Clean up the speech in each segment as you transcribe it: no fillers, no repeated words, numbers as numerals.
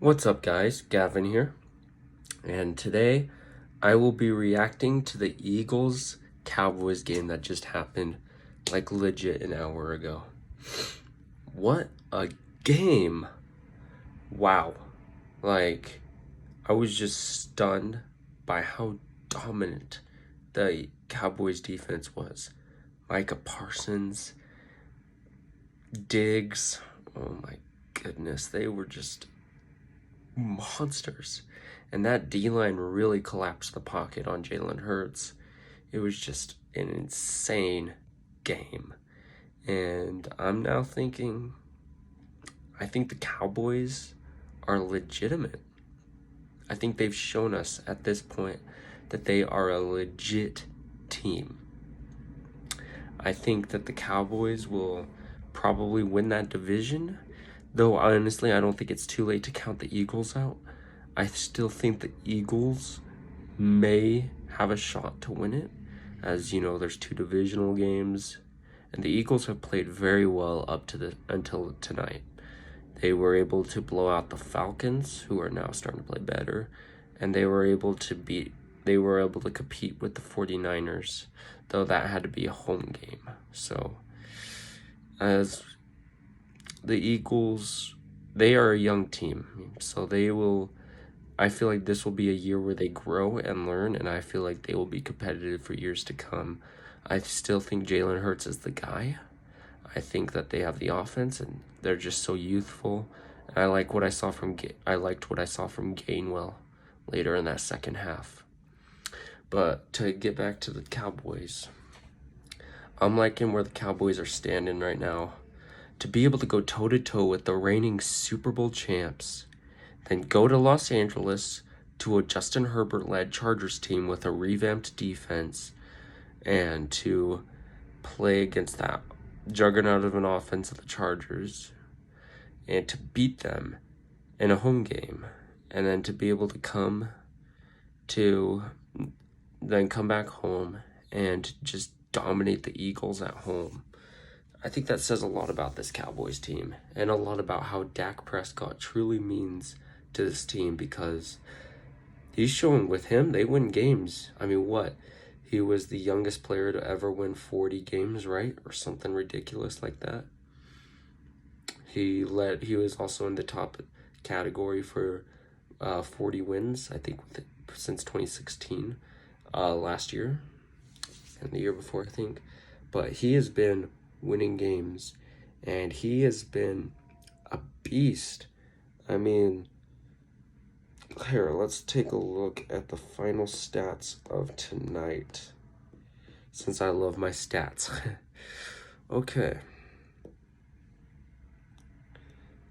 What's up, guys? Gavin here, and today I will be reacting to the Eagles Cowboys game that just happened like legit an hour ago. What a game! Wow. Like, I was just stunned by how dominant the Cowboys defense was. Micah Parsons, Diggs, oh my goodness, they were just monsters. And that D-line really collapsed the pocket on Jalen Hurts. It was just an insane game. And I'm now thinking, I think the Cowboys are legitimate. I think they've shown us at this point that they are a legit team. I think that the Cowboys will probably win that division, though honestly I don't think it's too late to count the Eagles out. I still think the Eagles may have a shot to win it. As you know, there's 2 divisional games, and the Eagles have played very well until tonight. They were able to blow out the Falcons, who are now starting to play better, and they were able to compete with the 49ers, though that had to be a home game. So, as the Eagles, they are a young team, so I feel like this will be a year where they grow and learn, and I feel like they will be competitive for years to come. I still think Jalen Hurts is the guy. I think that they have the offense, and they're just so youthful. And I liked what I saw from Gainwell later in that second half. But to get back to the Cowboys, I'm liking where the Cowboys are standing right now. To be able to go toe-to-toe with the reigning Super Bowl champs, then go to Los Angeles to a Justin Herbert-led Chargers team with a revamped defense, and to play against that juggernaut of an offense of the Chargers, and to beat them in a home game, and then to be able to come back home and just dominate the Eagles at home. I think that says a lot about this Cowboys team, and a lot about how Dak Prescott truly means to this team, because he's shown with him, they win games. I mean, what? He was the youngest player to ever win 40 games, right? Or something ridiculous like that. He was also in the top category for 40 wins, I think, since 2016, last year, and the year before, I think. But he has been winning games, and he has been a beast. I mean, here, let's take a look at the final stats of tonight, since I love my stats. Okay.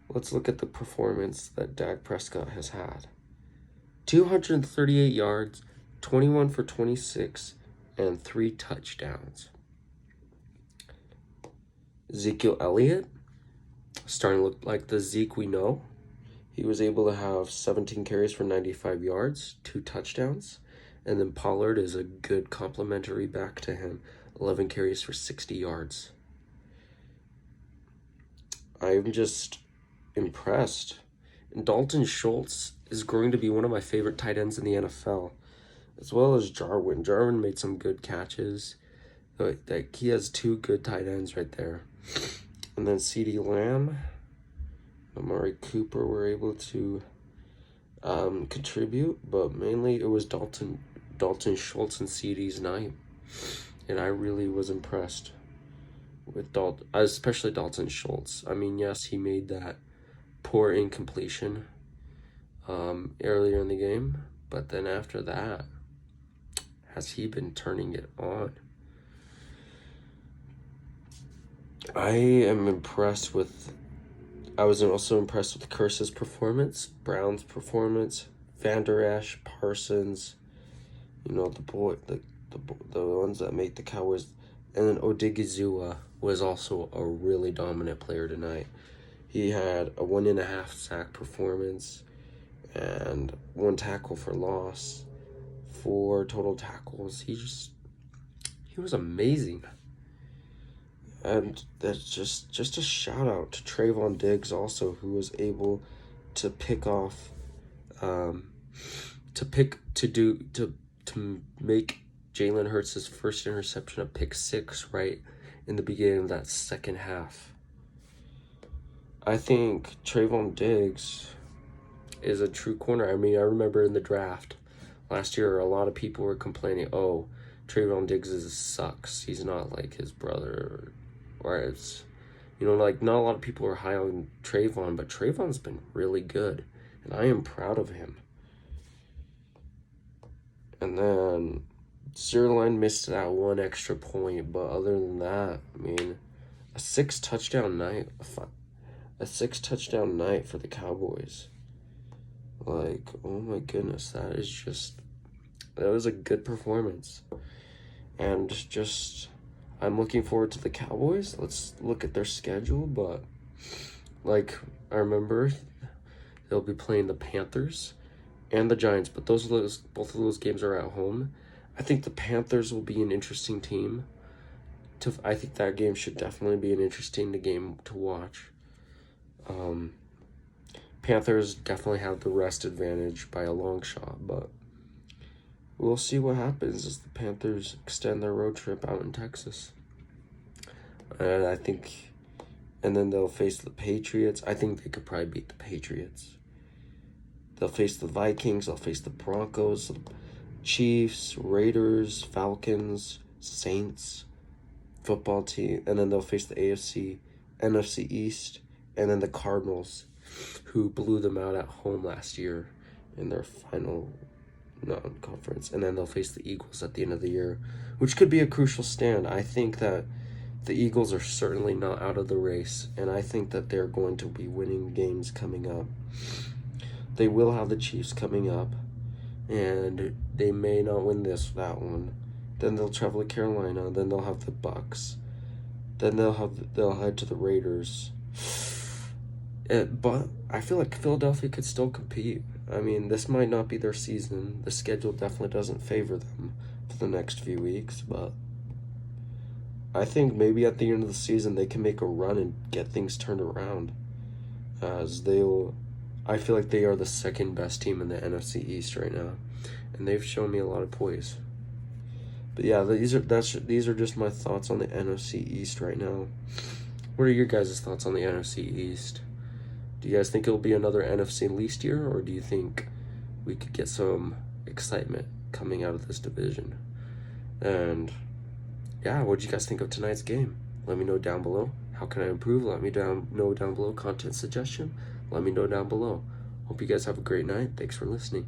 Let's look at the performance that Dak Prescott has had. 238 yards, 21 for 26, and 3 touchdowns. Ezekiel Elliott, starting to look like the Zeke we know. He was able to have 17 carries for 95 yards, 2 touchdowns. And then Pollard is a good complementary back to him, 11 carries for 60 yards. I'm just impressed. And Dalton Schultz is growing to be one of my favorite tight ends in the NFL, as well as Jarwin. Jarwin made some good catches. Like, he has 2 good tight ends right there. And then CeeDee Lamb, Amari Cooper were able to contribute, but mainly it was Dalton Schultz and CeeDee's night, and I really was impressed with especially Dalton Schultz. I mean, yes, he made that poor incompletion earlier in the game, but then after that, has he been turning it on? I was also impressed with Curse's performance, Brown's performance, Van Der Esch, Parsons, the ones that make the Cowboys, and then Odigizua was also a really dominant player tonight. He had a 1.5 sack performance and 1 tackle for loss, 4 total tackles. He was amazing. And that's just a shout out to Trayvon Diggs also, who was able to pick off, to make Jalen Hurts' first interception a pick six right in the beginning of that second half. I think Trayvon Diggs is a true corner. I mean, I remember in the draft last year, a lot of people were complaining, oh, Trayvon Diggs sucks. He's not like his brother. Whereas, like, not a lot of people are high on Trayvon, but Trayvon's been really good, and I am proud of him. And then Zierlein missed that one extra point, but other than that, I mean, a six touchdown night for the Cowboys. Like, oh my goodness, that was a good performance. And I'm looking forward to the Cowboys. Let's look at their schedule, but like, I remember they'll be playing the Panthers and the Giants, but both of those games are at home. I think the Panthers will be an interesting team. I think that game should definitely be an interesting game to watch. Panthers definitely have the rest advantage by a long shot, but we'll see what happens as the Panthers extend their road trip out in Texas. And then they'll face the Patriots. I think they could probably beat the Patriots. They'll face the Vikings, they'll face the Broncos, Chiefs, Raiders, Falcons, Saints, football team, and then they'll face the NFC East, and then the Cardinals, who blew them out at home last year in their final non-conference. And then they'll face the Eagles at the end of the year, which could be a crucial stand. I think that the Eagles are certainly not out of the race, and I think that they're going to be winning games coming up. They will have the Chiefs coming up, and they may not win that one. Then they'll travel to Carolina. Then they'll have the Bucks. Then they'll head to the Raiders. But I feel like Philadelphia could still compete. I mean, this might not be their season. The schedule definitely doesn't favor them for the next few weeks, but I think maybe at the end of the season they can make a run and get things turned around. I feel like they are the second best team in the NFC East right now, and they've shown me a lot of poise. But yeah, these are just my thoughts on the NFC East right now. What are your guys' thoughts on the NFC East? Do you guys think it'll be another NFC least year, or do you think we could get some excitement coming out of this division? And yeah, what did you guys think of tonight's game? Let me know down below. How can I improve? Let me know down below. Content suggestion? Let me know down below. Hope you guys have a great night. Thanks for listening.